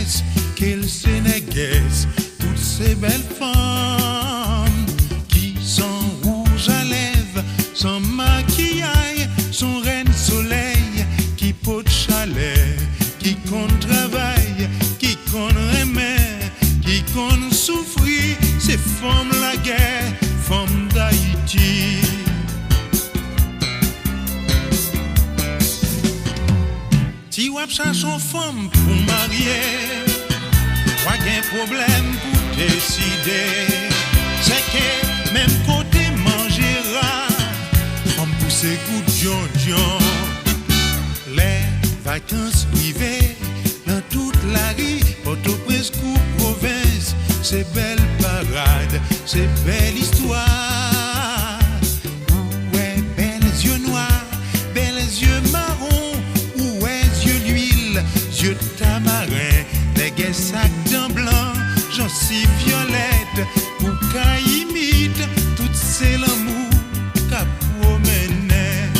princesses, qu'elles sénégalaises, toutes ces belles femmes qui sont rouges à lèvres, sans maquillage, sont reines soleil, qui pot de chalet, qui compte travail, qui compte remet, qui compte souffrir, ces femmes la guerre, femmes d'Haïti. Si wap cherche une femme pour marier, wap gen problème pour décider. C'est que même côté mangera, femme pour ses coups de les vacances privées dans toute la rue, Port-au-Prince ou province, c'est belle parade, c'est belle histoire. Ouais, belles yeux noirs, belles yeux marrons, yeux tamarin, les guets sacs d'un blanc, j'en suis violette, pour qu'à imite, toutes ces l'amour qu'à promener.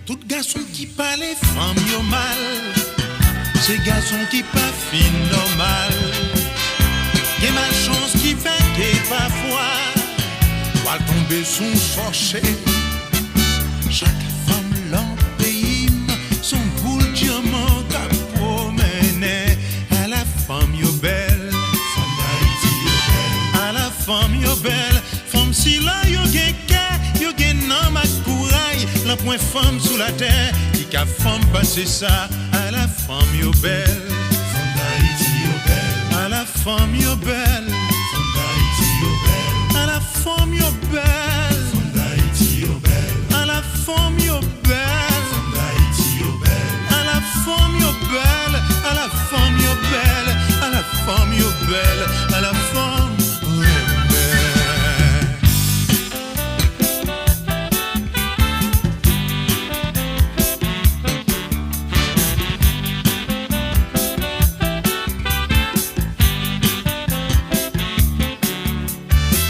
Tout garçon qui parle femmes yo mal, ces garçons qui pas fin normal, y'a ma chance qui fait que parfois, doit tomber son chercher. Chaque femme l'empéime, son boule diamant qu'a promené. À la femme yo belle, femme d'Haïti yo belle. À la femme yo belle, femme si la yo gen ke, yo gen nan ma couraille. La point femme sous la terre, qui qu'a femme passer ça. À la femme yo belle, femme d'Haïti yo belle. À la femme yo belle, femme d'Haïti yo belle. À la femme yo belle. Femme yo belle, à la femme yo belle, à la femme yo belle, à la femme yo belle, à la femme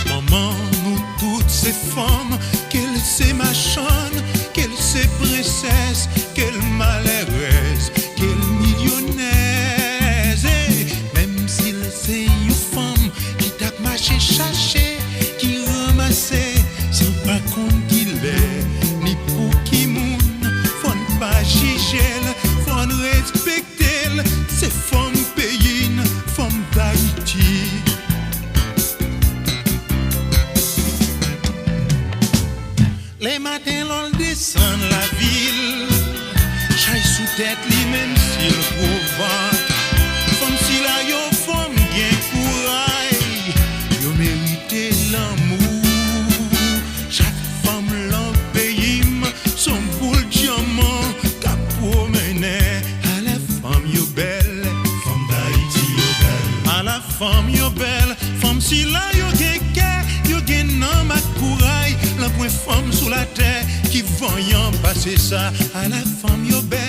maman, nous toutes ces femmes, qu'elle c'est ma channe. Quelle princesse, quelle malheureuse, quelle millionnaise. Même s'il c'est une femme qui t'a marché cherché, qui ramassait sans pas compte qu'il est, ni pour qui moun, faut ne pas juger, faut ne respecter, ces femmes payines, femmes d'Haïti. Les matins l'on descend la ville, chaille sous tête li même s'il provoque. Comme si la yo femme bien courage, yo mérite l'amour. Chaque femme l'empéime, son boule diamant qu'a promené. À la femme yo belle, femme d'Haïti yo belle. À la femme yo belle, femme si la yo gen ke, yo gen nan ma courage. La point femme sous la terre qui voyant passer ça. À la femme yo belle.